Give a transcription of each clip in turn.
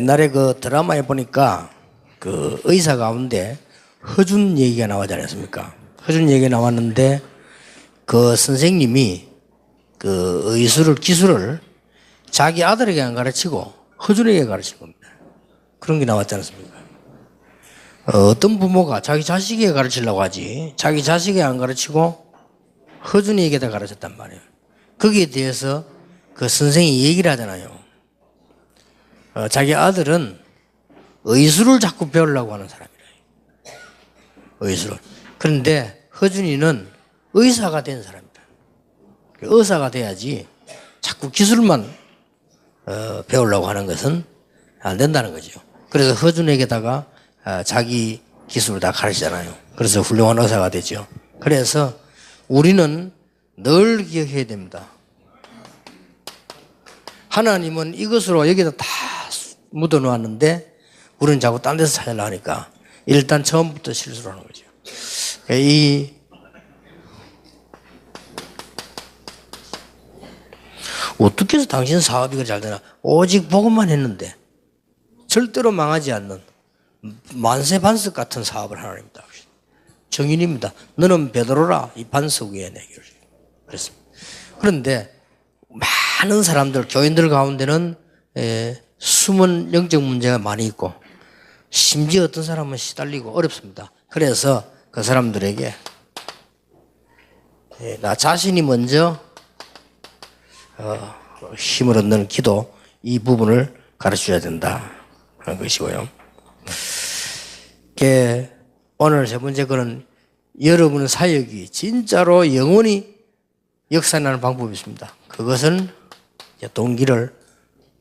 옛날에 그 드라마에 보니까 그 의사 가운데 허준 얘기가 나오지 않았습니까? 허준 얘기가 나왔는데 그 선생님이 그 의술을, 기술을 자기 아들에게 안 가르치고 허준에게 가르친 겁니다. 그런 게 나왔지 않습니까? 어떤 부모가 자기 자식에게 가르치려고 하지 자기 자식에게 안 가르치고 허준에게다 가르쳤단 말이에요. 거기에 대해서 그 선생이 얘기를 하잖아요. 자기 아들은 의술을 자꾸 배우려고 하는 사람이래요. 의술을. 그런데 허준이는 의사가 된 사람이다. 의사가 돼야지 자꾸 기술만 배우려고 하는 것은 안 된다는 거죠. 그래서 허준에게다가 자기 기술을 다 가르치잖아요. 그래서 훌륭한 의사가 되죠. 그래서 우리는 늘 기억해야 됩니다. 하나님은 이것으로 여기다 다 묻어 놓았는데 우리는 자꾸 딴 데서 찾으려고 하니까 일단 처음부터 실수를 하는 거죠. 어떻게 해서 당신 사업이 그렇게 잘 되나? 오직 복음만 했는데 절대로 망하지 않는 만세 반석 같은 사업을 하나님입니다. 정인입니다. 너는 베드로라 이 반석 위에 내게 그랬습니다. 그런데 많은 사람들, 교인들 가운데는 숨은 영적 문제가 많이 있고 심지어 어떤 사람은 시달리고 어렵습니다. 그래서 그 사람들에게 나 자신이 먼저 힘을 얻는 기도 이 부분을 가르쳐줘야 된다 하는 것이고요. 오늘 세 번째 거는 여러분의 사역이 진짜로 영원히 역사나는 방법이 있습니다. 그것은 동기를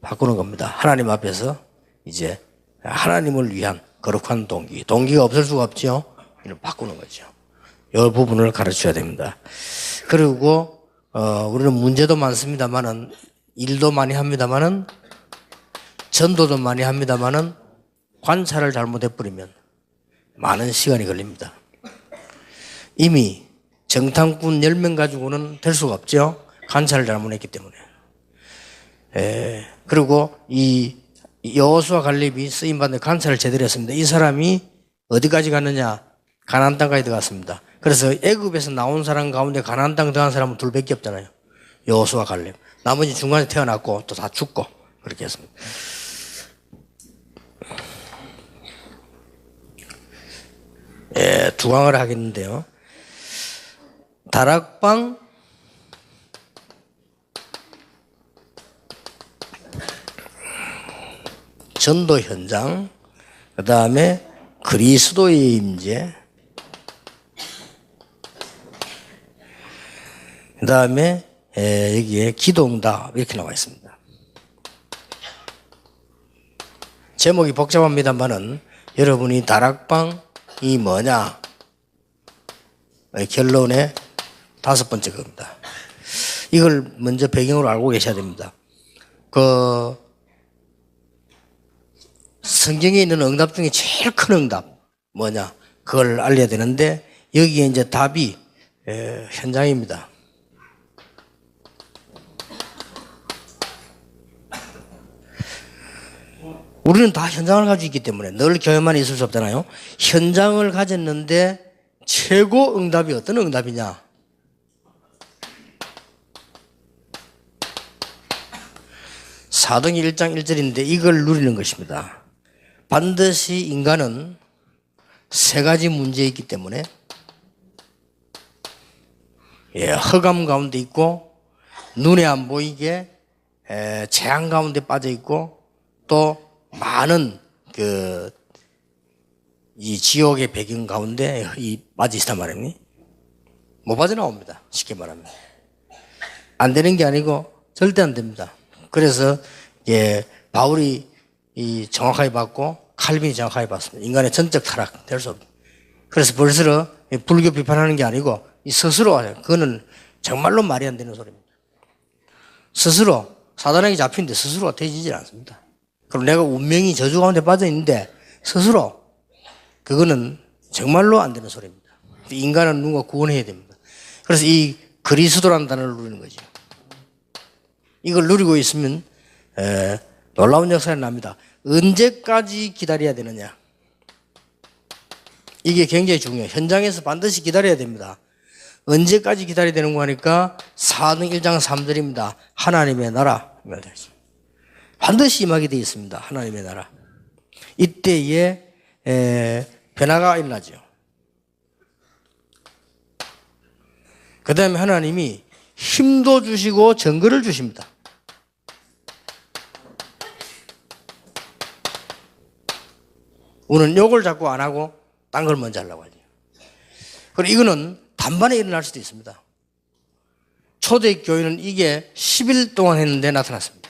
바꾸는 겁니다. 하나님 앞에서 이제 하나님을 위한 거룩한 동기가 없을 수가 없죠. 이걸 바꾸는 거죠. 이 부분을 가르쳐야 됩니다. 그리고 우리는 문제도 많습니다만은 일도 많이 합니다만은 전도도 많이 합니다만은 관찰을 잘못해버리면 많은 시간이 걸립니다. 이미 정탐꾼 10명 가지고는 될 수가 없죠. 관찰을 잘못했기 때문에. 그리고 이 여호수아 갈렙이 쓰임받는 관찰을 제대로 했습니다. 이 사람이 어디까지 갔느냐? 가나안 땅까지 들어갔습니다. 그래서 애굽에서 나온 사람 가운데 가나안 땅 들어간 사람은 둘밖에 없잖아요. 여호수아 갈렙. 나머지 중간에 태어났고 또 다 죽고 그렇게 했습니다. 두 강을 하겠는데요. 다락방 전도 현장, 그 다음에 그리스도의 임재, 그 다음에 여기에 기도응답 이렇게 나와 있습니다. 제목이 복잡합니다만은 여러분이 다락방이 뭐냐 결론의 5번째 겁니다. 이걸 먼저 배경으로 알고 계셔야 됩니다. 성경에 있는 응답 중에 제일 큰 응답 뭐냐 그걸 알려야 되는데 여기에 이제 답이 현장입니다. 우리는 다 현장을 가지고 있기 때문에 늘 교회만 있을 수 없잖아요. 현장을 가졌는데 최고 응답이 어떤 응답이냐? 사도행 1장 1절인데 이걸 누리는 것입니다. 반드시 인간은 세 가지 문제에 있기 때문에 허감 가운데 있고 눈에 안 보이게 재앙 가운데 빠져 있고 또 많은 이 지옥의 배경 가운데 빠져 있단 말입니다. 못 빠져나옵니다. 쉽게 말하면. 안 되는 게 아니고 절대 안 됩니다. 그래서 바울이 정확하게 봤고 칼빈이 정확하게 봤습니다. 인간의 전적 타락 될 수 없다. 그래서 벌써 불교 비판하는 게 아니고 스스로 그거는 정말로 말이 안 되는 소리입니다. 스스로 사단에게 잡힌데 스스로가 되지질 않습니다. 그럼 내가 운명이 저주 가운데 빠져 있는데 스스로 그거는 정말로 안 되는 소리입니다. 인간은 누군가 구원해야 됩니다. 그래서 이 그리스도라는 단어를 누리는 거죠. 이걸 누리고 있으면 놀라운 역사가 납니다. 언제까지 기다려야 되느냐. 이게 굉장히 중요해요. 현장에서 반드시 기다려야 됩니다. 언제까지 기다려야 되는 거 하니까 4등 1장 3절입니다. 하나님의 나라. 반드시 임하게 되어 있습니다. 하나님의 나라. 이때에 변화가 일어나죠. 그 다음에 하나님이 힘도 주시고 정거를 주십니다. 우리는 요걸 자꾸 안 하고 딴 걸 먼저 하려고 하죠. 그리고 이거는 단번에 일어날 수도 있습니다. 초대교회는 이게 10일 동안 했는데 나타났습니다.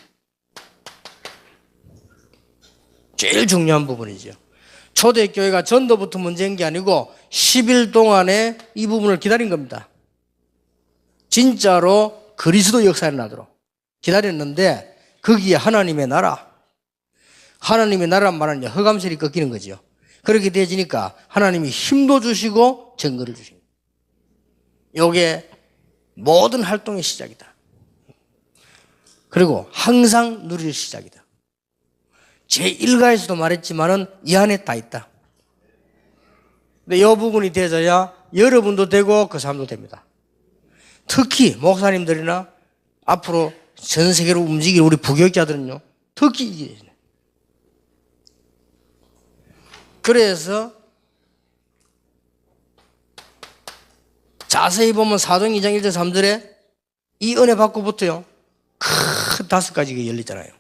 제일 중요한 부분이죠. 초대교회가 전도부터 문제인 게 아니고 10일 동안에 이 부분을 기다린 겁니다. 진짜로 그리스도 역사에 나도록 기다렸는데 거기에 하나님의 나라, 하나님의 나라란 말은 허감실이 꺾이는 거죠. 그렇게 되어지니까 하나님이 힘도 주시고 증거를 주십니다. 이게 모든 활동의 시작이다. 그리고 항상 누릴 시작이다. 제1가에서도 말했지만은 이 안에 다 있다. 근데 이 부분이 되어져야 여러분도 되고 그 사람도 됩니다. 특히 목사님들이나 앞으로 전 세계로 움직일 우리 부교육자들은요, 특히 이게. 그래서 자세히 보면 사도행 2장 1절 3절에 이 은혜 받고부터요, 큰 5가지가 열리잖아요.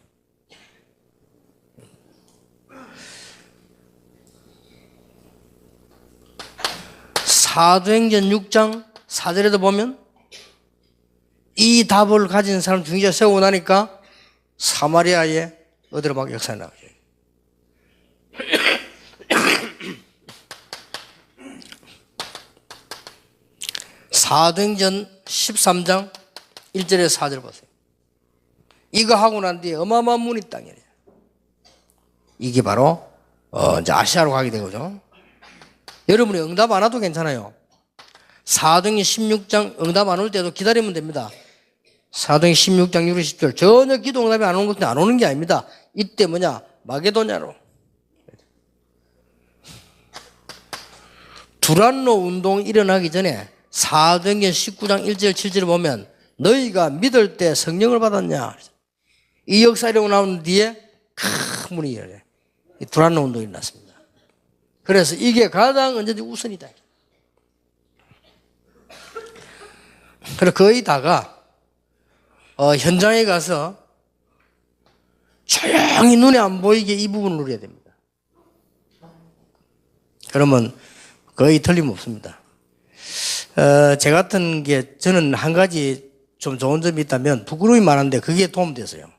사도행전 6장 4절에도 보면 이 답을 가진 사람 중지자 세우고 나니까 사마리아에 어디로 막 역사에 나오죠. 사도행전 13장 1절에서 4절 보세요. 이거 하고 난 뒤에 어마어마한 문이 땅이래요. 이게 바로 이제 아시아로 가게 되거죠. 여러분이 응답 안 와도 괜찮아요. 사도행전 16장 응답 안 올 때도 기다리면 됩니다. 사도행전 16장 6, 10절 전혀 기도 응답이 안 오는 것도 안 오는 게 아닙니다. 이때 뭐냐? 마게도냐로. 두란노 운동이 일어나기 전에 사도행전 19장 1절 7절을 보면 너희가 믿을 때 성령을 받았냐. 이 역사 이러고 나온 뒤에 큰 문이 열려요. 두란노 운동이 일어났습니다. 그래서 이게 가장 언제든지 우선이다. 그래서 거의 다가 현장에 가서 조용히 눈에 안 보이게 이 부분을 누려야 됩니다. 그러면 거의 틀림없습니다. 제 같은 게 저는 한 가지 좀 좋은 점이 있다면 부끄러움이 많은데 그게 도움됐어요.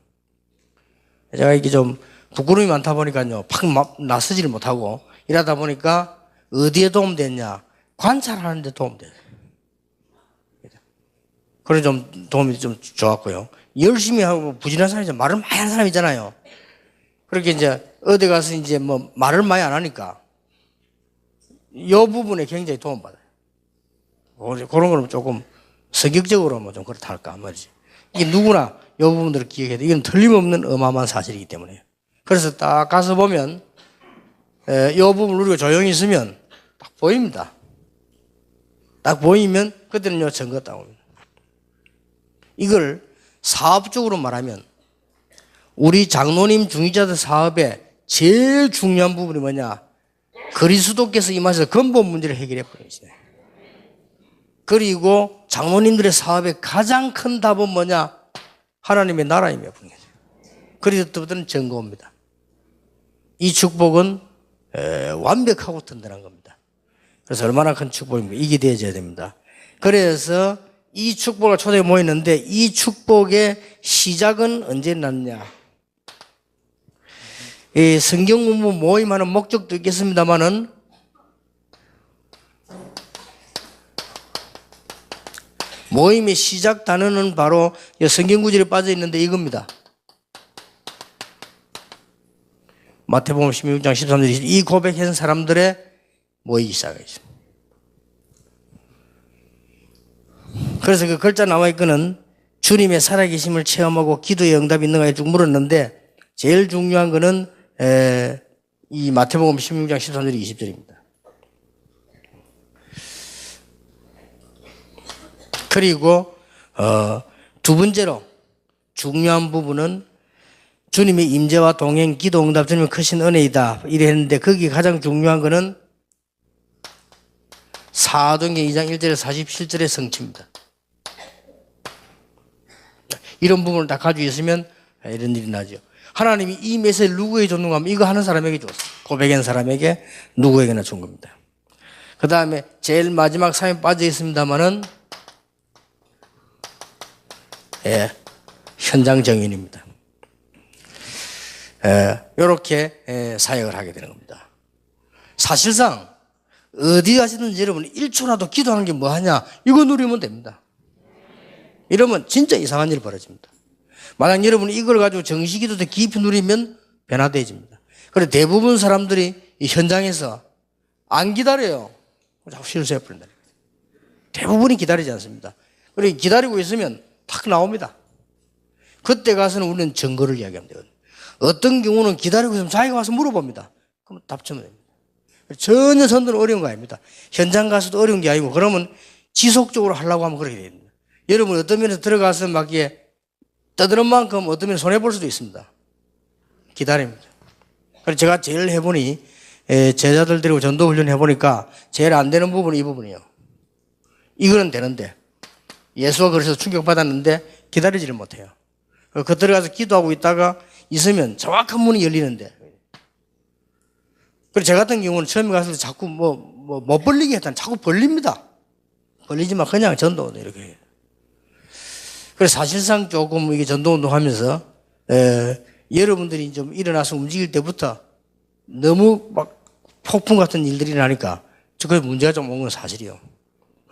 제가 이게 좀 부끄러움이 많다 보니까요, 팍 나서지를 못하고 이러다 보니까 어디에 도움됐냐? 관찰하는 데 도움됐어요. 그래 좀 도움이 좀 좋았고요. 열심히 하고 부지런한 사람이 말을 많이 하는 사람이잖아요. 그렇게 이제 어디 가서 이제 뭐 말을 많이 안 하니까 이 부분에 굉장히 도움받아요. 그런 거는 조금 성격적으로 뭐 좀 그렇다 할까 말이지. 이게 누구나 이 부분들을 기억해야 돼. 이건 틀림없는 어마어마한 사실이기 때문에. 그래서 딱 가서 보면 이 부분을 우리가 조용히 있으면 딱 보입니다. 딱 보이면 그때는요 증거 따옵니다. 이걸 사업적으로 말하면 우리 장로님 중위자들 사업의 제일 중요한 부분이 뭐냐? 그리스도께서 임하셔서 근본 문제를 해결해 버리시네. 그리고 장로님들의 사업의 가장 큰 답은 뭐냐? 하나님의 나라임에 부르는 거죠. 그리스도부터는 증거입니다. 이 축복은 완벽하고 든든한 겁니다. 그래서 얼마나 큰 축복입니까? 이게 되어져야 됩니다. 그래서 이 축복을 초대에 모였는데 이 축복의 시작은 언제 났냐? 이 성경 공부 모임하는 목적도 있겠습니다만은 모임의 시작 단어는 바로 성경 구절에 빠져 있는데 이겁니다. 마태복음 16장 13절 이 고백한 사람들의 모이기 시작했습니다. 그래서 그 글자 나와 있거는 주님의 살아계심을 체험하고 기도의 응답이 있는가에 쭉 물었는데 제일 중요한 거는 이 마태복음 16장 13절 20절입니다. 그리고 두 번째로 중요한 부분은 주님의 임재와 동행, 기도 응답, 주님의 크신 은혜이다. 이래 했는데 거기 가장 중요한 거는 사도행전 2장 1절에서 47절의 성취입니다. 이런 부분을 다 가지고 있으면 이런 일이 나죠. 하나님이 이 메시지를 누구에게 줬는가 하면 이거 하는 사람에게 줬어요. 고백한 사람에게 누구에게나 준 겁니다. 그 다음에 제일 마지막 사연에 빠져 있습니다만은 현장 정인입니다. 이렇게 사역을 하게 되는 겁니다. 사실상 어디 가시든지 여러분 1초라도 기도하는 게 뭐하냐 이거 누리면 됩니다. 이러면 진짜 이상한 일이 벌어집니다. 만약 여러분이 이걸 가지고 정식기도 때 깊이 누리면 변화되어집니다. 그런데 대부분 사람들이 이 현장에서 안 기다려요. 자꾸 실수해버린다. 대부분이 기다리지 않습니다. 그리고 기다리고 있으면 탁 나옵니다. 그때 가서는 우리는 증거를 이야기하면 되거든요. 어떤 경우는 기다리고 있으면 자기가 와서 물어봅니다. 그럼 답 주면 됩니다. 전혀 선도는 어려운 거 아닙니다. 현장 가서도 어려운 게 아니고 그러면 지속적으로 하려고 하면 그렇게 됩니다. 여러분 어떤 면에서 들어가서 막 이게 떠드는 만큼 어떤 면에 손해볼 수도 있습니다. 기다립니다. 그래서 제가 제일 해보니 제자들 데리고 전도훈련 해보니까 제일 안 되는 부분은 이 부분이에요. 이거는 되는데 예수가 그래서 충격받았는데 기다리지를 못해요. 그 들어가서 기도하고 있다가 있으면 정확한 문이 열리는데 그리고 제 같은 경우는 처음에 갔을 때 자꾸 못 벌리게 했다는 자꾸 벌립니다. 벌리지만 그냥 전도운동 이렇게 해요. 그래서 사실상 조금 이게 전도운동 하면서 여러분들이 좀 일어나서 움직일 때부터 너무 막 폭풍 같은 일들이 일어나니까 그 문제가 좀 온 건 사실이에요.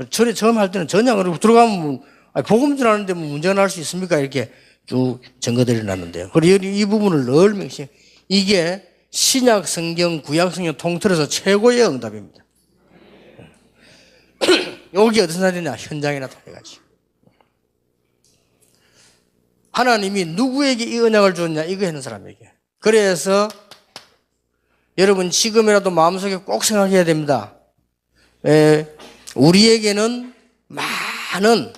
저를 처음 할 때는 전혀 그러고 들어가면 복음 전하는데 뭐 문제가 날 수 있습니까? 이렇게 쭉 증거들이 났는데요. 그리고 이 부분을 늘 명시 이게 신약 성경, 구약 성경 통틀어서 최고의 응답입니다. 여기 어디서 나타나냐? 현장에 나타나가지고. 하나님이 누구에게 이 언약을 줬냐? 이거 하는 사람에게. 그래서 여러분 지금이라도 마음속에 꼭 생각해야 됩니다. 우리에게는 많은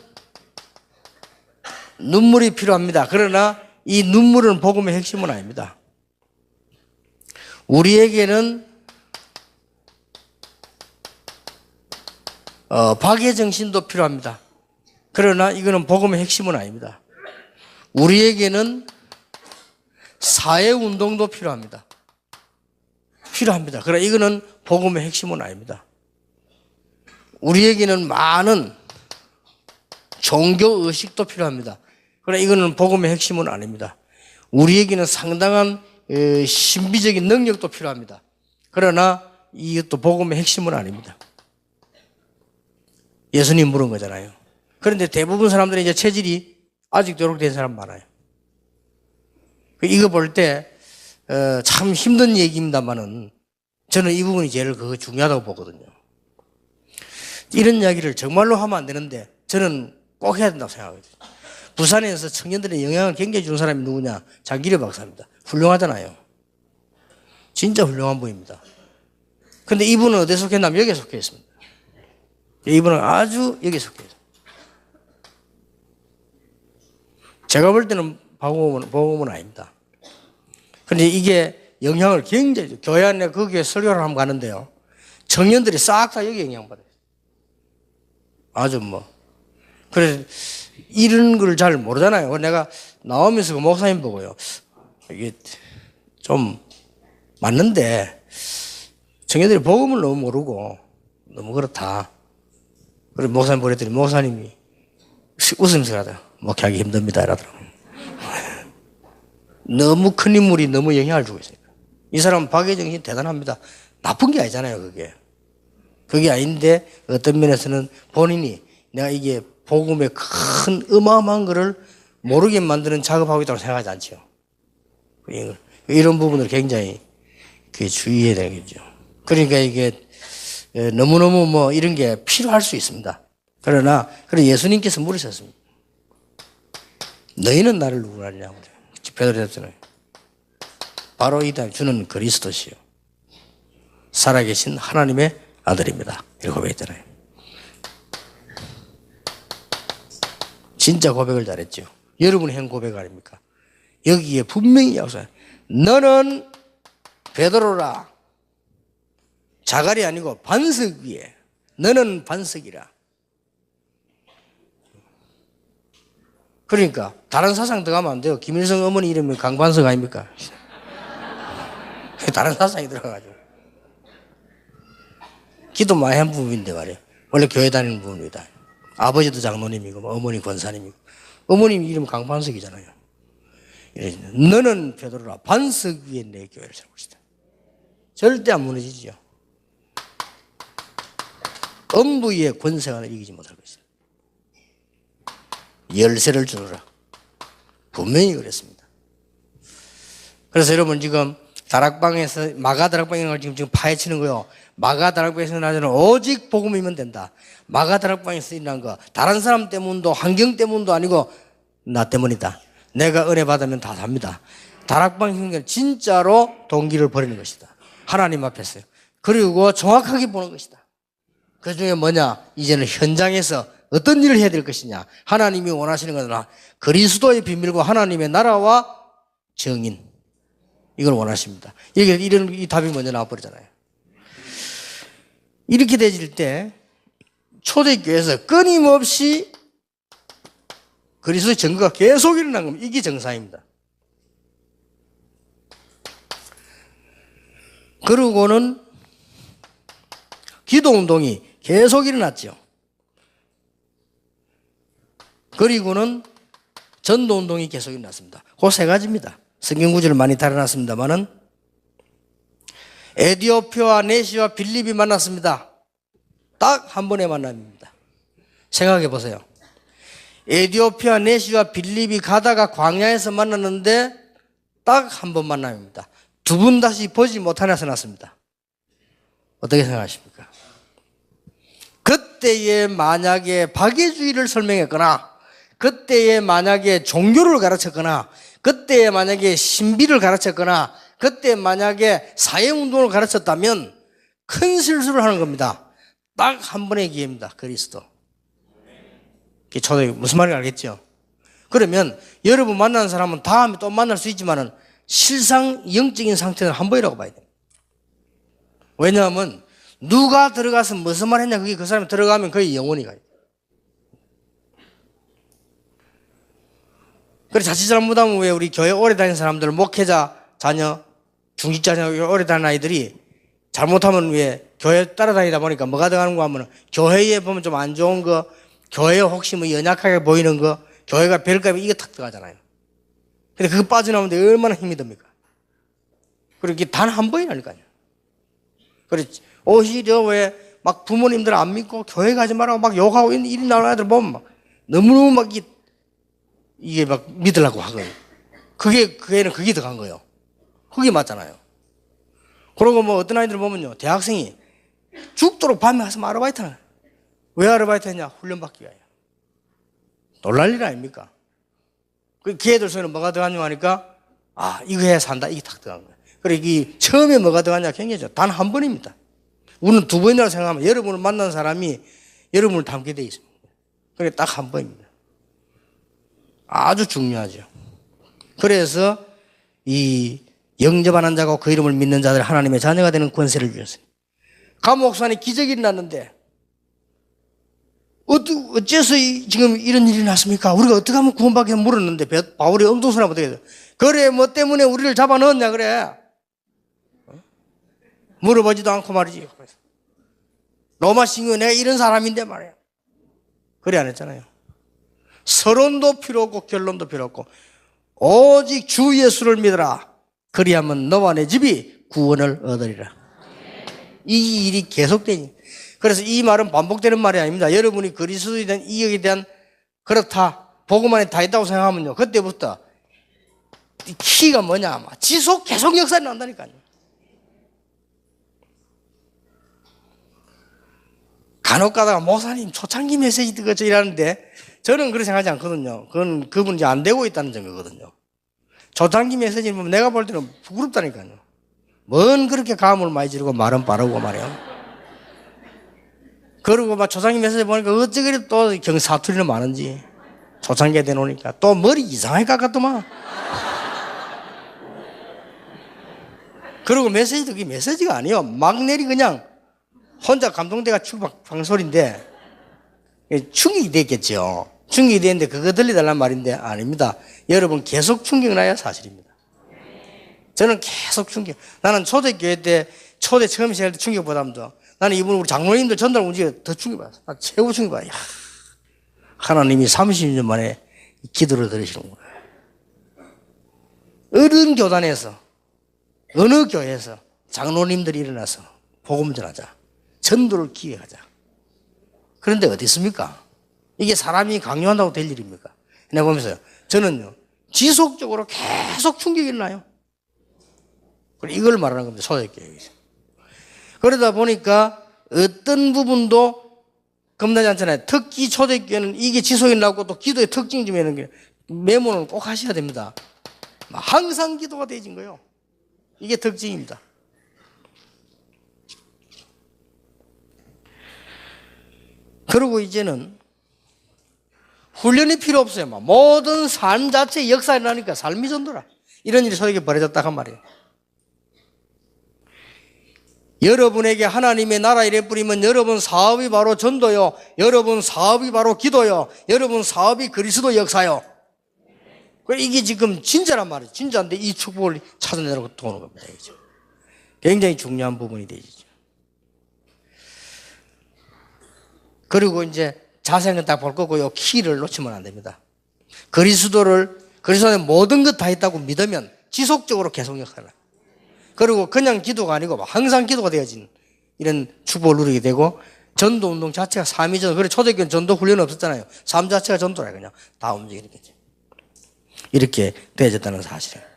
눈물이 필요합니다. 그러나 이 눈물은 복음의 핵심은 아닙니다. 우리에게는 박의 정신도 필요합니다. 그러나 이거는 복음의 핵심은 아닙니다. 우리에게는 사회운동도 필요합니다. 그러나 이거는 복음의 핵심은 아닙니다. 우리에게는 많은 종교의식도 필요합니다. 그러나 이거는 복음의 핵심은 아닙니다. 우리에게는 상당한 신비적인 능력도 필요합니다. 그러나 이것도 복음의 핵심은 아닙니다. 예수님 물은 거잖아요. 그런데 대부분 사람들이 이제 체질이 아직도 이렇게 된 사람 많아요. 이거 볼 때 참 힘든 얘기입니다만은 저는 이 부분이 제일 중요하다고 보거든요. 이런 이야기를 정말로 하면 안 되는데 저는 꼭 해야 된다고 생각하거든요. 부산에서 청년들의 영향을 굉장히 주는 사람이 누구냐? 장기려 박사입니다. 훌륭하잖아요. 진짜 훌륭한 분입니다. 근데 이분은 어디에 속했냐면 여기에 속해 있습니다. 이분은 아주 여기에 속해 있습니다. 제가 볼 때는 복음은 아닙니다. 근데 이게 영향을 굉장히, 교회 안에 거기에 설교를 하면 가는데요. 청년들이 싹 다 여기 영향받아요. 아주 그래서 이런 걸 잘 모르잖아요. 내가 나오면서 그 목사님 보고요. 이게 좀 맞는데 청년들이 복음을 너무 모르고 너무 그렇다. 그래서 목사님 보냈더니 목사님이 웃으면서 하더라. 목회하기 힘듭니다. 이러더라고요. 너무 큰 인물이 너무 영향을 주고 있어요. 이 사람은 박의 정신이 대단합니다. 나쁜 게 아니잖아요, 그게. 그게 아닌데 어떤 면에서는 본인이 내가 이게 복음의 큰 어마어마한 거를 모르게 만드는 작업하고 있다고 생각하지 않죠. 이런 부분을 굉장히 주의해야 되겠죠. 그러니까 이게 너무너무 이런 게 필요할 수 있습니다. 그러나 예수님께서 물으셨습니다. 너희는 나를 누구라 하냐고. 베드로 했잖아요. 바로 이 주는 그리스도시요 살아계신 하나님의 아들입니다. 이렇게 고백했잖아요. 진짜 고백을 잘했죠. 여러분이 한 고백 아닙니까? 여기에 분명히 약속해. 너는 베드로라. 자갈이 아니고 반석 위에. 너는 반석이라. 그러니까 다른 사상 들어가면 안 돼요. 김일성 어머니 이름이 강반석 아닙니까? 다른 사상이 들어가가지고. 기도 많이 한 부분인데 말이에요. 원래 교회 다니는 부분이다. 아버지도 장로님이고 어머니 권사님이고 어머님 이름 강반석이잖아요. 너는 베드로라 반석 위에 내 교회를 세울 것이다. 절대 안 무너지지요. 엄부의 권세가 이기지 못할 것이다. 열쇠를 주노라. 분명히 그랬습니다. 그래서 여러분 지금 다락방에서 마가 다락방을 지금 파헤치는 거요. 마가 다락방에서 나서는 오직 복음이면 된다. 마가 다락방에서 일어난 거 다른 사람 때문도 환경 때문도 아니고 나 때문이다. 내가 은혜 받으면 다 삽니다. 다락방 형제는 진짜로 동기를 버리는 것이다. 하나님 앞에서요. 그리고 정확하게 보는 것이다. 그 중에 뭐냐? 이제는 현장에서 어떤 일을 해야 될 것이냐? 하나님이 원하시는 것은 그리스도의 비밀과 하나님의 나라와 정인. 이걸 원하십니다. 이런 이 답이 먼저 나와버리잖아요. 이렇게 되질 때 초대교회에서 끊임없이 그리스도의 증거가 계속 일어난 겁니다. 이게 정상입니다. 그러고는 기도운동이 계속 일어났죠. 그리고는 전도운동이 계속 일어났습니다. 그 세 가지입니다. 성경구절을 많이 달아놨습니다만은 에디오피아와 네시와 빌립이 만났습니다. 딱 한 번의 만남입니다. 생각해 보세요. 에디오피아 네시와 빌립이 가다가 광야에서 만났는데 딱 한 번 만남입니다. 두 분 다시 보지 못하나서 났습니다. 어떻게 생각하십니까? 그때에 만약에 박애주의를 설명했거나 그때에 만약에 종교를 가르쳤거나 그때에 만약에 신비를 가르쳤거나 그때 만약에 사회운동을 가르쳤다면 큰 실수를 하는 겁니다. 딱 한 번의 기회입니다. 그리스도. 저도 무슨 말인지 알겠죠? 그러면 여러분 만나는 사람은 다음에 또 만날 수 있지만은 실상 영적인 상태는 한 번이라고 봐야 돼요. 왜냐하면 누가 들어가서 무슨 말 했냐 그게 그 사람이 들어가면 거의 영원히 가요. 그래서 자칫 잘못하면 왜 우리 교회 오래 다니는 사람들 목회자 자녀 중직자 자녀 오래 다니는 아이들이 잘못하면 왜 교회 따라다니다 보니까 뭐가 들어가는 거 하면 교회에 보면 좀 안 좋은 거 교회에 혹시 뭐 연약하게 보이는 거 교회가 별값이 이게 탁 들어가잖아요. 근데 그거 빠져나오는데 얼마나 힘이 듭니까? 그렇게 단 한 번이라니까요. 그래 오히려 왜 막 부모님들 안 믿고 교회 가지 말라고 막 욕하고 일이 나오는 애들 보면 막 너무너무 막 이게 막 믿으려고 하거든요. 그 애는 그게 더 간 거예요. 그게 맞잖아요. 그러고 뭐 어떤 아이들 보면요. 대학생이 죽도록 밤에 가서 아르바이트 하는 거예요. 왜 아르바이트 했냐? 훈련받기 위하여. 놀랄 일 아닙니까? 그 걔들 속에는 뭐가 들어가냐 하니까 이거 해야 산다. 이게 탁 들어간 거예요. 그래 이 처음에 뭐가 들어가냐 굉장히죠. 단 한 번입니다. 우리는 두 번이라고 생각하면 여러분을 만난 사람이 여러분을 닮게 돼 있습니다. 그래 딱 한 번입니다. 아주 중요하죠. 그래서 이 영접하는 자고 그 이름을 믿는 자들 하나님의 자녀가 되는 권세를 주셨어요. 감옥산에 기적이 일어났는데 어째서 지금 이런 일이 났습니까? 우리가 어떻게 하면 구원받게 물었는데 바울이 엉뚱소리 어떻게 해요? 그래 뭐 때문에 우리를 잡아넣었냐 그래? 물어보지도 않고 말이지. 로마 신경 내가 이런 사람인데 말이야. 그래 안 했잖아요. 서론도 필요 없고 결론도 필요 없고 오직 주 예수를 믿어라. 그리하면 너와 내 집이 구원을 얻으리라. 이 일이 계속되니. 그래서 이 말은 반복되는 말이 아닙니다. 여러분이 그리스도에 대한 이익에 대한 그렇다. 복음 안에 다 있다고 생각하면요. 그때부터 이 키가 뭐냐. 지속 계속 역사를 난다니까요. 간혹 가다가 목사님 초창기 메시지 듣고 이러는데 저는 그렇게 생각하지 않거든요. 그건 그분이 안 되고 있다는 증거거든요. 초창기 메시지 보면 내가 볼 때는 부끄럽다니까요. 뭔 그렇게 감을 많이 지르고 말은 빠르고 말이야. 그리고 막 초창기 메시지 보니까 어찌 또 경사투리는 많은지. 초창기에 대놓으니까 또 머리 이상하게 깎았더만. 그리고 메시지도 그게 메시지가 아니에요. 막 내리 그냥 혼자 감동대가 방소리인데 충격이 됐겠죠. 충격이 됐는데 그거 들리달란 말인데 아닙니다. 여러분 계속 충격 나야 사실입니다. 저는 계속 충격. 나는 초대교회 때 초대 처음 시작할 때 충격보다도 나는 이분 우리 장로님들 전달 문제가 더 충격받았어. 나 최고 충격받아. 하나님이 30년 만에 기도를 들으시는구나. 어른 교단에서 어느 교회에서 장로님들이 일어나서 복음 전하자. 전도를 기획하자. 그런데 어디 있습니까? 이게 사람이 강요한다고 될 일입니까? 내가 보면서요. 저는요. 지속적으로 계속 충격이 일어나요. 이걸 말하는 겁니다. 소액교육에서. 그러다 보니까 어떤 부분도 겁나지 않잖아요. 특히 초대교회는 이게 지속이 나고 또 기도의 특징 좀 있는 게 메모는 꼭 하셔야 됩니다. 항상 기도가 되어진 거예요. 이게 특징입니다. 그리고 이제는 훈련이 필요 없어요. 모든 삶 자체의 역사에 나니까 삶이 전도라. 이런 일이 소에게 벌어졌다 한 말이에요. 여러분에게 하나님의 나라 일에 뿌리면 여러분 사업이 바로 전도요. 여러분 사업이 바로 기도요. 여러분 사업이 그리스도 역사요. 이게 지금 진짜란 말이에요. 진짜인데 이 축복을 찾아내라고 도는 겁니다. 굉장히 중요한 부분이 되죠. 그리고 이제 자세는 딱 볼 거고요. 키를 놓치면 안 됩니다. 그리스도 안에 모든 것 다 있다고 믿으면 지속적으로 계속 역사를 해요. 그리고 그냥 기도가 아니고 항상 기도가 되어진 이런 축복을 누리게 되고 전도 운동 자체가 삶이 전도. 그래 초대교회는 전도 훈련이 없었잖아요. 삶 자체가 전도라 그냥 다 움직이겠죠. 이렇게 되어졌다는 사실이에요.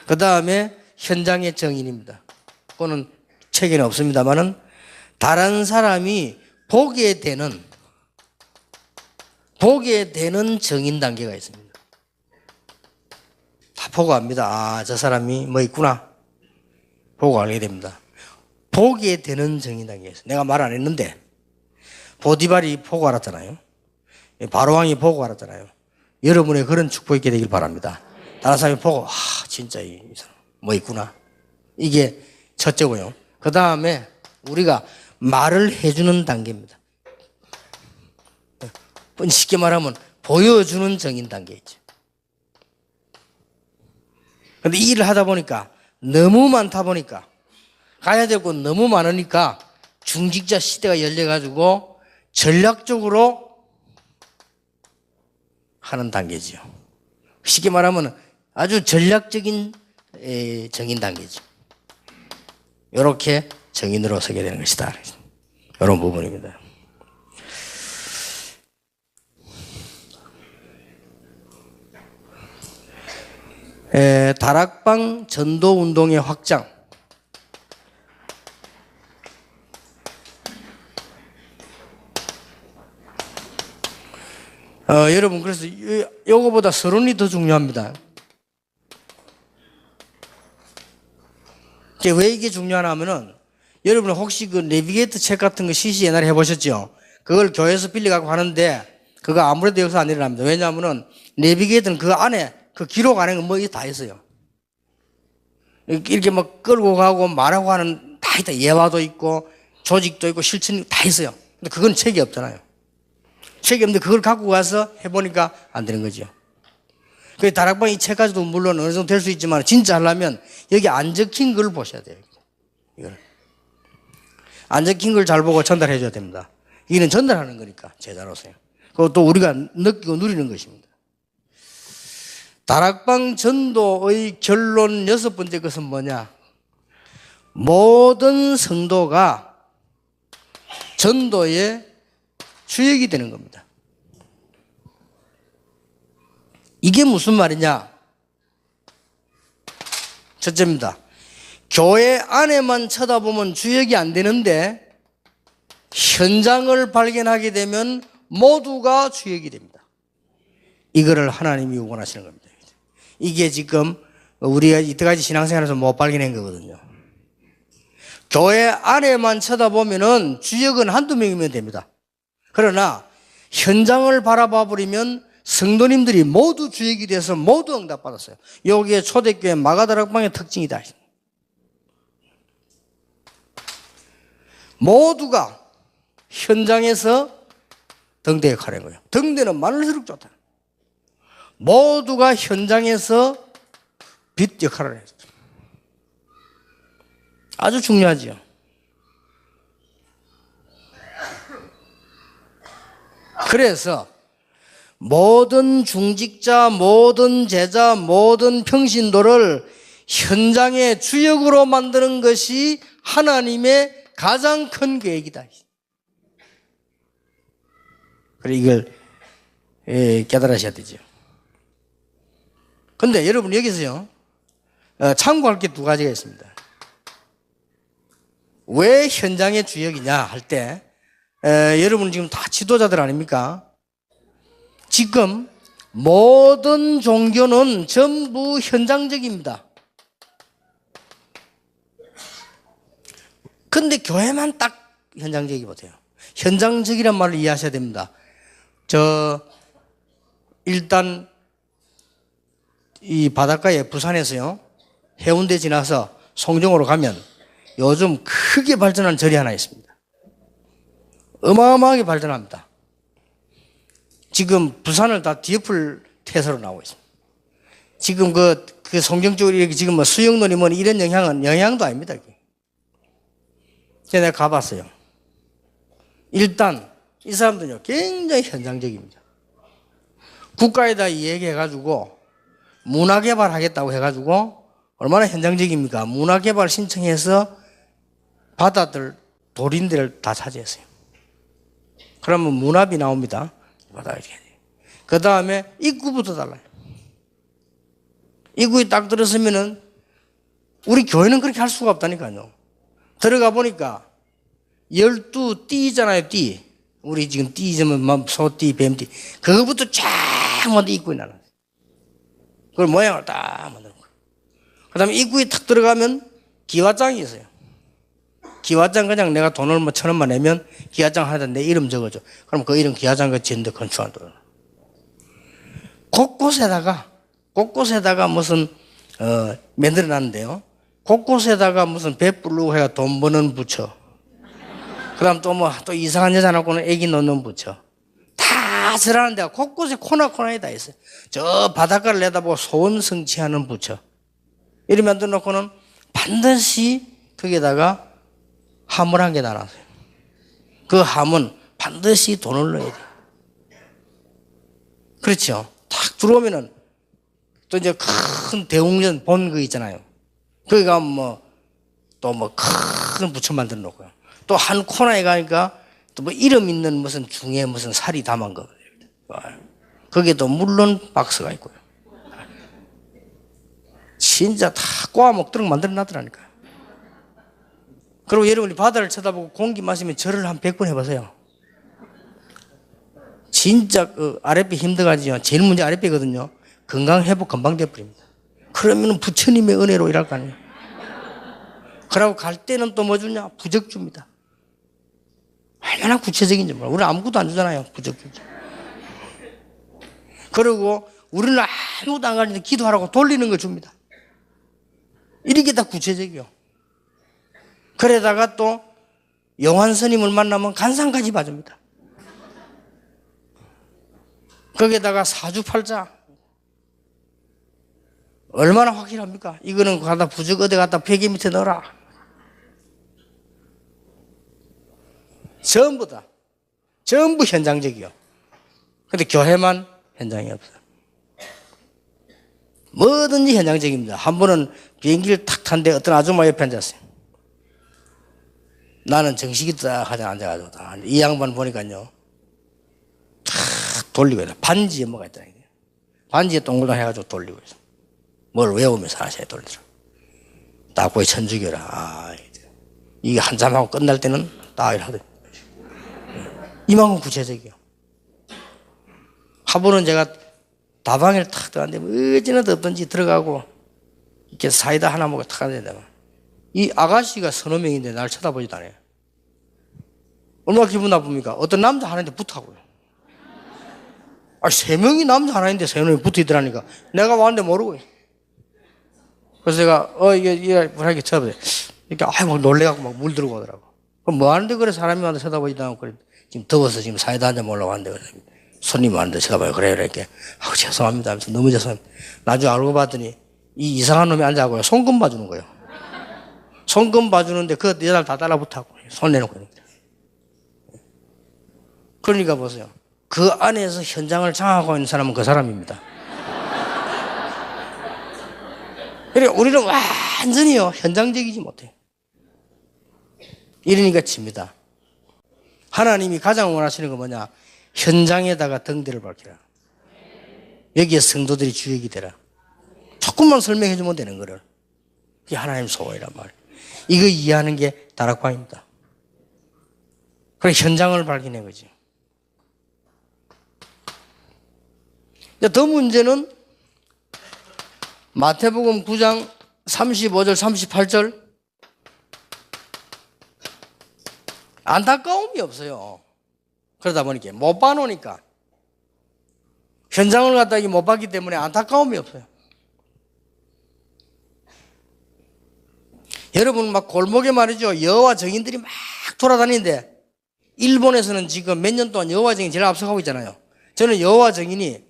그 다음에 현장의 정인입니다. 그거는 책에는 없습니다만은 다른 사람이 보게 되는 정인 단계가 있습니다. 다 보고 압니다. 아, 저 사람이 뭐 있구나. 보고 알게 됩니다. 보게 되는 정인 단계가 있어요. 내가 말 안 했는데 보디발이 보고 알았잖아요. 바로왕이 보고 알았잖아요. 여러분의 그런 축복이 있게 되길 바랍니다. 다른 사람이 보고 진짜 이 사람 뭐 있구나. 이게 첫째고요. 그 다음에 우리가 말을 해주는 단계입니다. 쉽게 말하면 보여주는 정인 단계이죠. 그런데 이 일을 하다 보니까 너무 많다 보니까 가야 될 곳 너무 많으니까 중직자 시대가 열려가지고 전략적으로 하는 단계지요. 쉽게 말하면 아주 전략적인 정인 단계죠. 이렇게 정인으로 서게 되는 것이다. 이런 부분입니다. 다락방 전도 운동의 확장. 여러분 그래서 요거보다 서론이 더 중요합니다. 왜 이게 중요하냐 하면은 여러분 혹시 그 내비게이터 책 같은 거 CC 옛날에 해보셨죠? 그걸 교회에서 빌려가고 하는데 그거 아무래도 여기서 안 일어납니다. 왜냐하면은 내비게이터는 그 안에 그 기록 안에 뭐 다 있어요. 이렇게 막 끌고 가고 말하고 하는 다 있다. 예화도 있고 조직도 있고 실천이 다 있어요. 근데 그건 책이 없잖아요. 책이 없는데 그걸 갖고 가서 해보니까 안 되는 거죠. 그 다락방 이 책 가지고도 물론 어느 정도 될 수 있지만 진짜 하려면 여기 안 적힌 걸 보셔야 돼요. 이걸 안 적힌 걸 잘 보고 전달해 줘야 됩니다. 이는 전달하는 거니까 제자로서요. 그것도 우리가 느끼고 누리는 것입니다. 다락방 전도의 결론 6번째 것은 뭐냐? 모든 성도가 전도의 주역이 되는 겁니다. 이게 무슨 말이냐? 첫째입니다. 교회 안에만 쳐다보면 주역이 안 되는데 현장을 발견하게 되면 모두가 주역이 됩니다. 이거를 하나님이 원하시는 겁니다. 이게 지금 우리가 이때까지 신앙생활에서 못 발견한 거거든요. 교회 안에만 쳐다보면은 주역은 한두 명이면 됩니다. 그러나 현장을 바라봐 버리면 성도님들이 모두 주역이 돼서 모두 응답받았어요. 여기에 초대교회 마가다락방의 특징이다. 모두가 현장에서 등대 역할을 한 거예요. 등대는 많을수록 좋다. 모두가 현장에서 빛 역할을 했어요. 아주 중요하지요. 그래서 모든 중직자, 모든 제자, 모든 평신도를 현장의 주역으로 만드는 것이 하나님의 가장 큰 계획이다. 그래 이걸 깨달으셔야 되죠. 근데 여러분 여기서요 참고할 게 두 가지가 있습니다. 왜 현장의 주역이냐 할 때 여러분 지금 다 지도자들 아닙니까? 지금 모든 종교는 전부 현장적입니다. 근데 교회만 딱 현장적이 못해요. 현장적이란 말을 이해하셔야 됩니다. 일단 이 바닷가에 부산에서요 해운대 지나서 송정으로 가면 요즘 크게 발전한 절이 하나 있습니다. 어마어마하게 발전합니다. 지금 부산을 다 뒤엎을 태세로 나오고 있습니다. 지금 그 송정 쪽으로 이렇게 지금 뭐 수영논이 뭐 이런 영향도 아닙니다. 제가 가봤어요. 일단 이 사람들은요 굉장히 현장적입니다. 국가에다 얘기해가지고 문화개발 하겠다고 해가지고 얼마나 현장적입니까? 문화개발 신청해서 바다들 도린들을 다 차지했어요. 그러면 문화비 나옵니다. 그 다음에 입구부터 달라요. 입구에 딱 들어서면은 우리 교회는 그렇게 할 수가 없다니까요. 들어가 보니까 12띠잖아요, 띠. 우리 지금 띠지면 소띠, 뱀띠. 그거부터 쫙 먼저 입구에 나눠요. 그걸 모양을 딱 만드는 거예요. 그 다음에 입구에 탁 들어가면 기와장이 있어요. 기와장 그냥 내가 돈을 뭐 1,000원만 내면 기와장 하나 내 이름 적어줘. 그럼 그 이름 기와장 그 지는데 건축한 돈. 곳곳에다가 무슨, 만들어 놨는데요. 곳곳에다가 무슨 배 부르고 해가 돈 버는 부처. 그 다음 또 이상한 여자 놓고는 애기 놓는 부처. 다 저라는 데가 곳곳에 코나코나에 다 있어요. 저 바닷가를 내다보고 소원 성취하는 부처. 이렇게 만들어 놓고는 반드시 거기에다가 함을 한 개 달았어요. 그 함은 반드시 돈을 넣어야 돼요. 그렇죠. 탁 들어오면은 또 이제 큰 대웅전 본 거 있잖아요. 거기 가면 또 큰 부처 만들어 놓고요. 또 한 코너에 가니까 또 뭐 이름 있는 무슨 중에 무슨 살이 담은 거. 거기에도 물론 박스가 있고요. 진짜 다 꼬아먹도록 만들어 놨더라니까요. 그리고 여러분이 바다를 쳐다보고 공기 마시면 절을 한 100번 해보세요. 진짜 그 아랫배 힘들어가지고 제일 문제 아랫배거든요. 건강 회복 금방 돼버립니다. 그러면 부처님의 은혜로 일할 거 아니에요. 그러고 갈 때는 또 뭐 주냐? 부적 줍니다. 얼마나 구체적인지 몰라. 우리는 아무것도 안 주잖아요. 부적 주죠. 그리고 우리는 아무것도 안 가는데 기도하라고 돌리는 거 줍니다. 이렇게 다 구체적이요. 그러다가 또 용환 스님을 만나면 간상까지 봐줍니다. 거기에다가 사주팔자. 얼마나 확실합니까? 이거는 갖다 부적 어디 갖다 베개 밑에 넣어라. 전부 다. 전부 현장적이요. 근데 교회만 현장이 없어요. 뭐든지 현장적입니다. 한 번은 비행기를 탁 탔는데 어떤 아줌마 옆에 앉았어요. 나는 정식이 딱 하자 앉아가지고 이 양반 보니까요. 탁 돌리고 있어. 반지에 뭐가 있다. 반지에 동글동 해가지고 돌리고 있어. 뭘 외우면서 하나씩 돌리더라. 딱고의 천주교라. 이게 한잠하고 끝날 때는 딱 이러거든. 이만큼 구체적이요. 한 번은 제가 다방에 탁 들어갔는데 어찌나 덥던지 들어가고 이렇게 사이다 하나 먹고 탁 하는데 이 아가씨가 서너 명인데 날 쳐다보지도 않아요. 얼마나 기분 나쁩니까? 어떤 남자 하나인데 붙어하고요. 아, 세 명이 남자 하나인데 세 명이 붙어 있더라니까. 내가 왔는데 모르고요. 그래서 제가, 이게, 뭐라게 쳐다보세요. 이렇게, 막 놀래갖고 막 물들고 오더라고. 그럼 뭐 하는데 그래, 사람이 왔는데 쳐다보지도 않고 그래. 지금 더워서 지금 사이다 한잔 먹으려고 하는데, 그래. 손님 왔는데 쳐다봐요. 그래요, 이렇게. 죄송합니다 하면서 너무 죄송합니다. 나중에 알고 봤더니, 이 이상한 놈이 앉아갖고요. 손금 봐주는 거예요. 손금 봐주는데 그 여자를 다 따라붙어갖고, 손 내놓고. 그러니까 보세요. 그 안에서 현장을 장악하고 있는 사람은 그 사람입니다. 그러니까 우리는 완전히요, 현장적이지 못해요. 이러니까 칩니다. 하나님이 가장 원하시는 건 뭐냐? 현장에다가 등대를 밝히라. 여기에 성도들이 주역이 되라. 조금만 설명해 주면 되는 거를. 그게 하나님 소원이란 말이에요. 이거 이해하는 게 다락방입니다. 그래, 현장을 발견한 거지. 더 문제는 마태복음 9장 35절 38절 안타까움이 없어요. 그러다 보니까 못 봐놓으니까 현장을 갖다 못 봤기 때문에 안타까움이 없어요. 여러분 막 골목에 말이죠, 여호와 증인들이 막 돌아다니는데 일본에서는 지금 몇 년 동안 여호와 증인이 제일 앞서가고 있잖아요. 저는 여호와 증인이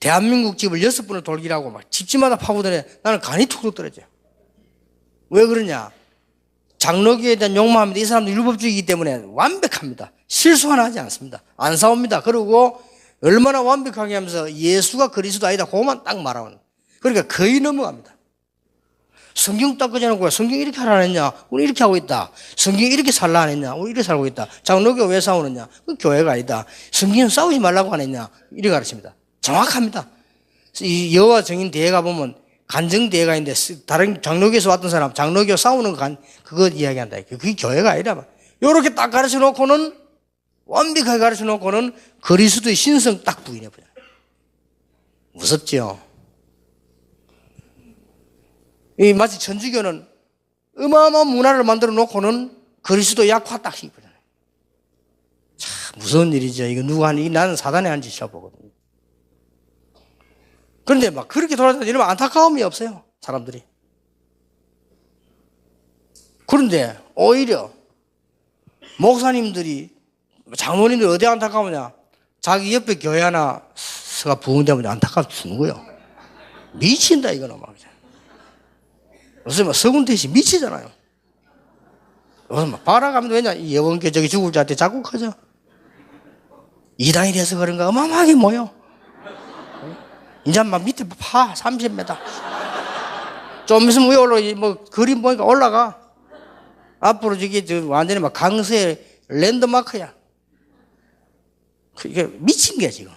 대한민국 집을 6번을 돌기라고 막 집집마다 파고드네. 나는 간이 툭툭 떨어져요. 왜 그러냐? 장로교에 대한 욕망합니다. 이 사람들 율법주의이기 때문에 완벽합니다. 실수 하나 하지 않습니다. 안 싸웁니다. 그리고 얼마나 완벽하게 하면서 예수가 그리스도 아니다. 그것만 딱 말하는. 그러니까 거의 넘어갑니다. 성경 딱 꺼져놓고 성경 이렇게 하라 안 했냐? 우리 이렇게 하고 있다. 성경 이렇게 살라 안 했냐? 우리 이렇게 살고 있다. 장로교 왜 싸우느냐? 그 교회가 아니다. 성경은 싸우지 말라고 안 했냐? 이렇게 가르칩니다. 정확합니다. 이 여호와 증인 대회 가보면 간증 대회가 있는데 다른 장로교에서 왔던 사람 장로교 싸우는 그거 이야기한다. 그게 교회가 아니라 요렇게 딱 가르쳐 놓고는 완벽하게 가르쳐 놓고는 그리스도의 신성 딱 부인해버려요. 무섭죠? 이 마치 천주교는 어마어마한 문화를 만들어 놓고는 그리스도 약화 딱 시켜버려요. 참 무서운 일이죠. 이거 누가 하니? 나는 사단의 한 짓이라 보거든요. 그런데 막 그렇게 돌아다니면 안타까움이 없어요, 사람들이. 그런데 오히려 목사님들이, 장로님들이 어디 안타까우냐? 자기 옆에 교회 하나가 부흥되면 안타까워 죽는 거예요. 미친다, 이거는 막. 요새 막 서군대시 미치잖아요. 요새 막 바라가면 왜냐? 이 여원교 저기 죽을 자한테 자꾸 커져. 이단이 돼서 그런가 어마어마하게 모여. 이제 막 밑에 파 30m. 좀 있으면 위에 올라, 뭐, 그림 보니까 올라가. 앞으로 저기, 완전히 막 강서의 랜드마크야. 이게 미친 게 지금.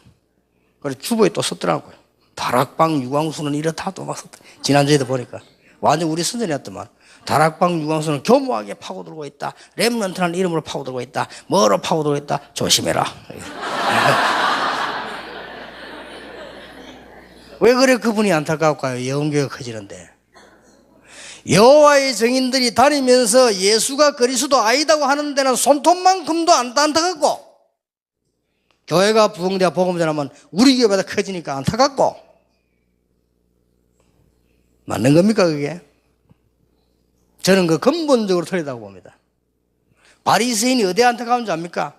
그래서 주보에 또 썼더라고요. 다락방 유광수는 이렇다 또 막 썼다. 지난주에도 보니까. 완전 우리 선전이었더만. 다락방 유광수는 교모하게 파고들고 있다. 렘넌트라는 이름으로 파고들고 있다. 뭐로 파고들고 있다. 조심해라. 왜 그래 그분이 안타까울까요? 예언교회가 커지는데. 여호와의 증인들이 다니면서 예수가 그리스도 아니다고 하는 데는 손톱만큼도 안 안타깝고, 교회가 부흥되어 복음 전하면 우리 교회보다 커지니까 안타깝고. 맞는 겁니까 그게? 저는 그 근본적으로 틀리다고 봅니다. 바리새인이 어디에 안타까운 줄 압니까?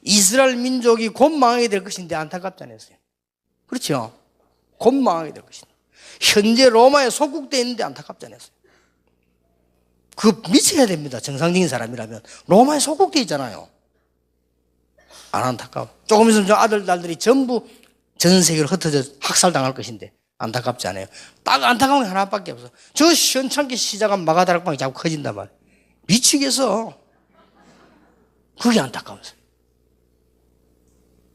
이스라엘 민족이 곧 망하게 될 것인데 안타깝지 않았어요. 그렇죠? 곧 망하게 될 것이다. 현재 로마에 속국되어 있는데 안타깝지 않았어요. 그 미쳐야 됩니다. 정상적인 사람이라면. 로마에 속국되어 있잖아요. 안 안타까워. 조금 있으면 저 딸들이 전부 전 세계로 흩어져 학살당할 것인데 안타깝지 않아요. 딱 안타까운 게 하나밖에 없어. 저 시원찮게 시작한 마가다락방이 자꾸 커진단 말이에요. 미치겠어. 그게 안타까워서.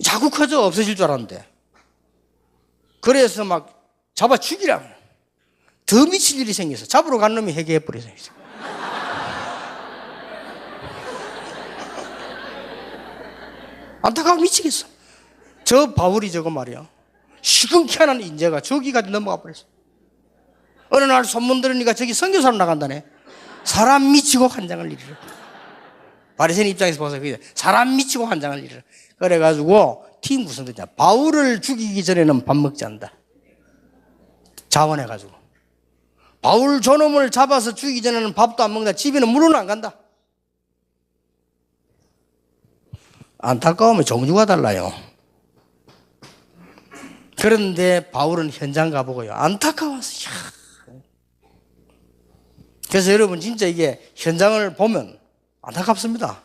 자꾸 커져. 없어질 줄 알았는데. 그래서 막 잡아 죽이라. 더 미칠 일이 생겨서 잡으러 간 놈이 해결해버려서. 안타까워 미치겠어. 저 바울이 저거 말이야. 시금치 하는 인재가 저기까지 넘어가 버렸어. 어느 날 소문 들으니까 저기 선교사로 나간다네. 사람 미치고 환장할 일이라. 바리새인 입장에서 봐서 그게 사람 미치고 환장할 일이라. 그래가지고 팀 구성됐잖아. 바울을 죽이기 전에는 밥 먹지 않는다. 자원해가지고. 바울 저놈을 잡아서 죽이기 전에는 밥도 안 먹는다. 집에는 물은 안 간다. 안타까우면 종류가 달라요. 그런데 바울은 현장 가보고요. 안타까워서. 그래서 여러분 진짜 이게 현장을 보면 안타깝습니다.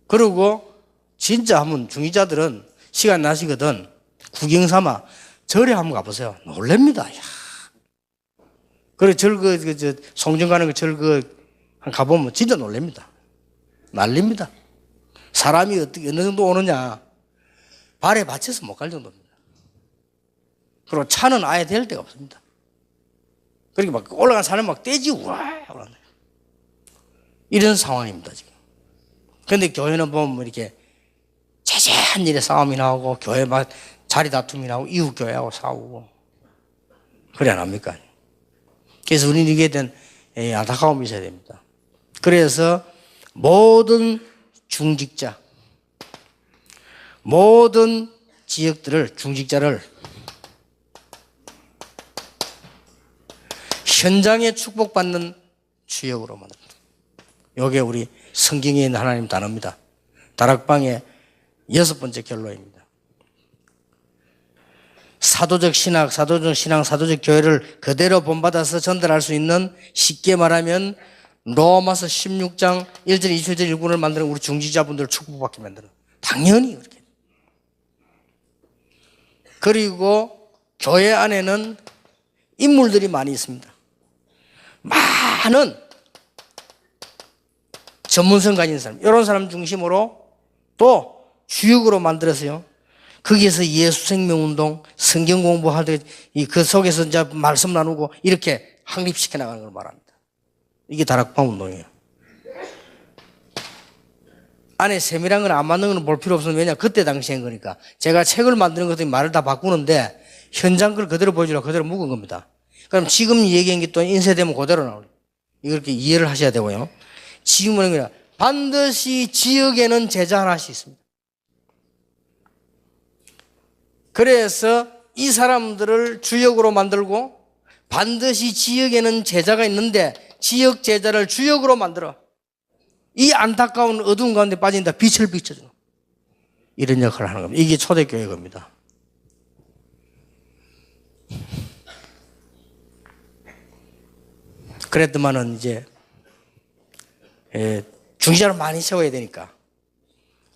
그리고 진짜 한번 중위자들은 시간 나시거든 구경 삼아 절에 한번 가보세요. 놀랍니다. 그리고 송정 가는 절 한 가보면 진짜 놀랍니다. 난립니다. 사람이 어떻게 어느 정도 오느냐 발에 받쳐서 못 갈 정도입니다. 그리고 차는 아예 될 데가 없습니다. 그렇게 막 올라간 사람 막 떼지고 와 올라가요. 이런 상황입니다 지금. 그런데 교회는 보면 이렇게 자세한 일에 싸움이 나오고 교회 막 자리 다툼이 나오고 이웃 교회하고 싸우고 그래 안 합니까? 그래서 우리는 이게 된 안타까움이 있어야 됩니다. 그래서 모든 중직자, 모든 지역들을 중직자를 현장에 축복받는 주역으로 만듭니다. 이게 우리 성경에 있는 하나님 단어입니다. 다락방의 6번째 결론입니다. 사도적 신학, 사도적 신앙, 사도적 교회를 그대로 본받아서 전달할 수 있는 쉽게 말하면 로마서 16장 1절, 2절, 1군을 만드는 우리 중직자분들을 축복받게 만드는 당연히 그렇게. 그리고 교회 안에는 인물들이 많이 있습니다. 많은 전문성가진 사람, 이런 사람 중심으로 또 주역으로 만들어서요. 거기에서 예수생명운동, 성경 공부할 때 그 속에서 이제 말씀 나누고 이렇게 확립시켜 나가는 걸 말합니다. 이게 다락방 운동이에요. 안에 세밀한 건 안 맞는 건 볼 필요 없으면 왜냐 그때 당시엔 거니까 제가 책을 만드는 것도 말을 다 바꾸는데 현장 걸 그대로 보여주려고 그대로 묵은 겁니다. 그럼 지금 얘기한 게 또 인쇄되면 그대로 나오죠. 이렇게 이해를 하셔야 되고요. 지금은 그냥 반드시 지역에는 제자 하나씩 있습니다. 그래서 이 사람들을 주역으로 만들고 반드시 지역에는 제자가 있는데 지역 제자를 주역으로 만들어 이 안타까운 어두운 가운데 빠진다 빛을 비춰주는 이런 역할을 하는 겁니다. 이게 초대교회 겁니다. 그랬더만은 이제 중지자를 많이 세워야 되니까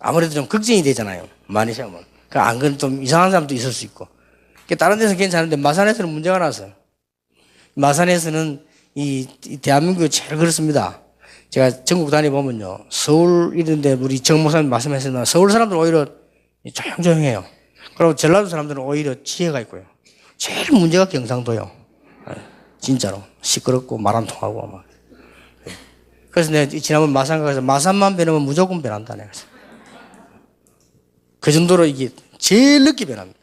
아무래도 좀 걱정이 되잖아요. 많이 세우면. 안 그러면 좀 이상한 사람도 있을 수 있고. 다른 데서 괜찮은데 마산에서는 문제가 나서 마산에서는 이 대한민국이 제일 그렇습니다. 제가 전국 다녀보면요. 서울 이런데 우리 정 목사님 말씀하셨지만 서울 사람들은 오히려 조용조용해요. 그리고 전라도 사람들은 오히려 지혜가 있고요. 제일 문제가 경상도요. 진짜로. 시끄럽고 말 안 통하고 막. 그래서 내가 지난번 마산 가서 마산만 변하면 무조건 변한다. 내가. 그 정도로 이게 제일 늦게 변합니다.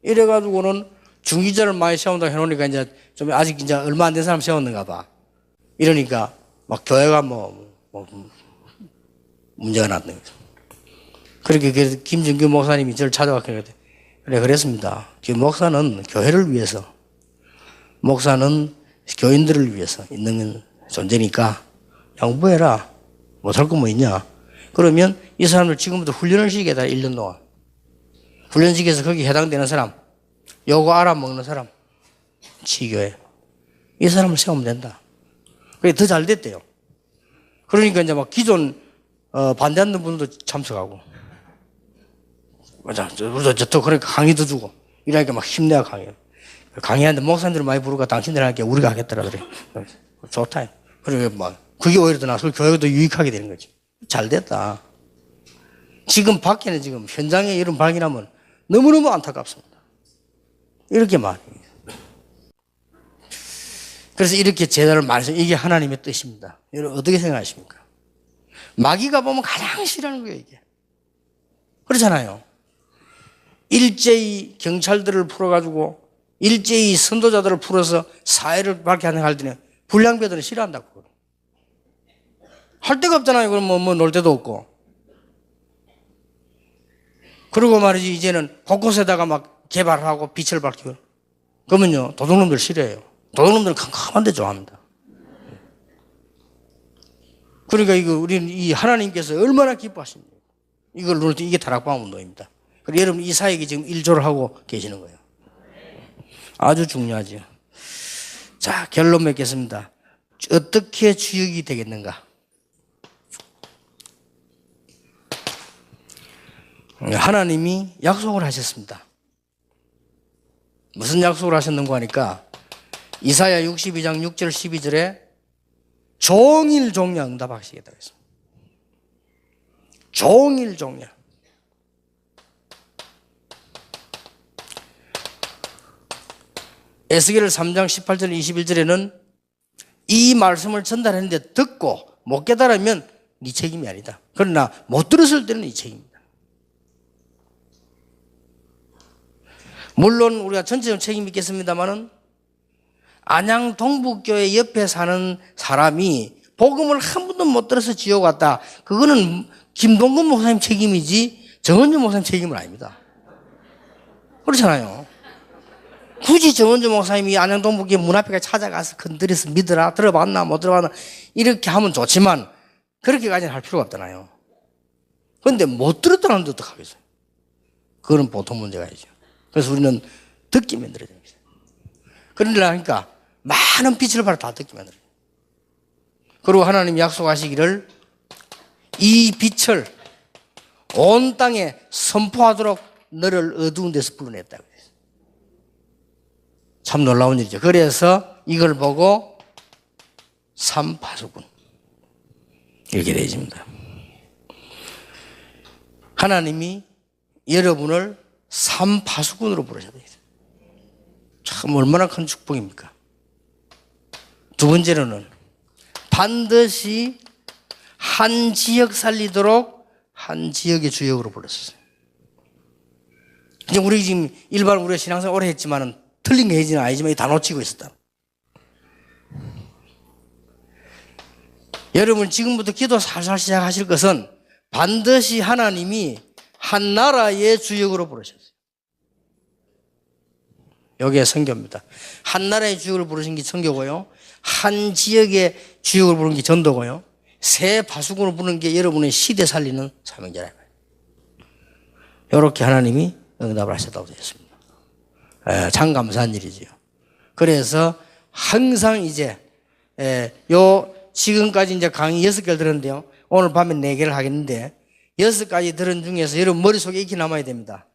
이래가지고는 중기자를 많이 세운다 해놓으니까 이제 좀 아직 이제 얼마 안 된 사람 세웠는가 봐. 이러니까 막 교회가 문제가 났는 거죠. 그렇게 그래서 김준규 목사님이 저를 찾아왔길래 그래 그랬습니다. 목사는 교회를 위해서 목사는 교인들을 위해서 있는 존재니까 양보해라. 못할 거 뭐 있냐. 그러면 이 사람들 지금부터 훈련을 시키겠다. 1년 동안. 훈련시켜서 거기 해당되는 사람, 요거 알아먹는 사람, 지교회. 이 사람을 세우면 된다. 그게 더 잘 됐대요. 그러니까 이제 막 기존 반대하는 분들도 참석하고. 맞아. 우리도 또 그러니까 강의도 주고. 이러니까 막 힘내야 강의해요. 강의하는데 목사님들 많이 부르니까 당신들 할게 우리가 하겠더라 그래. 좋다. 그리고 막 그게 오히려 더 나서 교회도 유익하게 되는 거지. 잘 됐다. 지금 밖에는 지금 현장에 이런 발견하면 너무너무 안타깝습니다. 이렇게 말입니다. 그래서 이렇게 제자를 많이 써. 이게 하나님의 뜻입니다. 여러분 어떻게 생각하십니까? 마귀가 보면 가장 싫어하는 거예요, 이게. 그렇잖아요. 일제히 경찰들을 풀어가지고 일제히 선도자들을 풀어서 사회를 밝게 하는 할 때는 불량배들은 싫어한다고. 할 데가 없잖아요. 그럼 뭐 놀 데도 없고. 그리고 말이지 이제는 곳곳에다가 막 개발하고 빛을 밝히고. 그러면요 도둑놈들 싫어해요. 도둑놈들은 캄캄한 데 좋아합니다. 그러니까 이거 우리는 이 하나님께서 얼마나 기뻐하십니까? 이걸 누릴 때 이게 다락방 운동입니다. 그리고 여러분 이 사역이 지금 일조를 하고 계시는 거예요. 아주 중요하죠. 자, 결론 맺겠습니다. 어떻게 주역이 되겠는가? 하나님이 약속을 하셨습니다. 무슨 약속을 하셨는가 하니까 이사야 62장 6절 12절에 종일 종려 응답하시겠다고 했습니다. 종일 종려. 에스겔 3장 18절 21절에는 이 말씀을 전달했는데 듣고 못 깨달으면 네 책임이 아니다. 그러나 못 들었을 때는 네 책임이다. 물론 우리가 전체적으로 책임이 있겠습니다만은 안양 동북교회 옆에 사는 사람이 복음을 한 번도 못 들어서 지옥 왔다. 그거는 김동근 목사님 책임이지 정은주 목사님 책임은 아닙니다. 그렇잖아요. 굳이 정은주 목사님이 안양 동북교회 문 앞에까지 찾아가서 건드려서 믿으라, 들어봤나 못 들어봤나 이렇게 하면 좋지만 그렇게까지는 할 필요가 없잖아요. 그런데 못 들었다는데 어떡하겠어요? 그거는 보통 문제가 아니죠. 그래서 우리는 듣게 만들어야 됩니다. 그러니까 많은 빛을 발아 다 듣게 만들어요. 그리고 하나님이 약속하시기를 이 빛을 온 땅에 선포하도록 너를 어두운 데서 불러냈다고 했어요. 참 놀라운 일이죠. 그래서 이걸 보고 삼파수꾼 이렇게 되어집니다. 하나님이 여러분을 삼파수꾼으로 부르셔야 돼요. 참 얼마나 큰 축복입니까? 두 번째로는 반드시 한 지역 살리도록 한 지역의 주역으로 불렀어요. 이제 우리 지금 일반 우리가 신앙생활 오래 했지만은 틀린 게 해지는 아니지만 다 놓치고 있었다. 여러분 지금부터 기도 살살 시작하실 것은 반드시 하나님이 한 나라의 주역으로 부르셨어요. 여기에 선교입니다. 한 나라의 주역을 부르신 게 선교고요. 한 지역의 주역을 부르는 게 전도고요. 새 파수꾼을 부르는 게 여러분의 시대 살리는 사명자라. 이렇게 하나님이 응답을 하셨다고 되어 있습니다. 참 감사한 일이지요. 그래서 항상 이제 지금까지 이제 강의 6개를 들었는데요. 오늘 밤에 4개를 하겠는데 6가지 들은 중에서 여러분 머릿속에 익히 남아야 됩니다.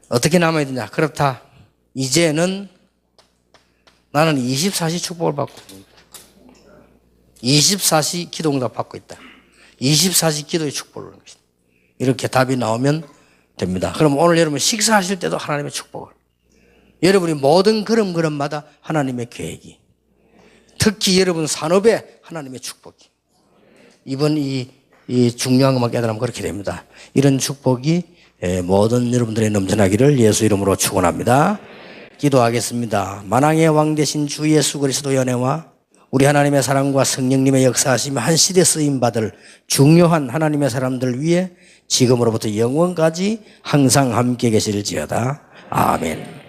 어떻게 남아야 되냐? 그렇다. 이제는 나는 24시 축복을 받고 있다. 24시 기도 응답 받고 있다. 24시 기도의 축복을 받는 것이다. 이렇게 답이 나오면 됩니다. 그럼 오늘 여러분 식사하실 때도 하나님의 축복을. 여러분이 모든 걸음걸음마다 하나님의 계획이. 특히 여러분 산업에 하나님의 축복이. 이번 이 중요한 것만 깨달으면 그렇게 됩니다. 이런 축복이 모든 여러분들의 넘쳐나기를 예수 이름으로 축원합니다. 기도하겠습니다. 만왕의 왕 되신 주 예수 그리스도의 은혜와 우리 하나님의 사랑과 성령님의 역사하심이 한 시대 쓰임받을 중요한 하나님의 사람들 위해 지금으로부터 영원까지 항상 함께 계실지어다. 아멘.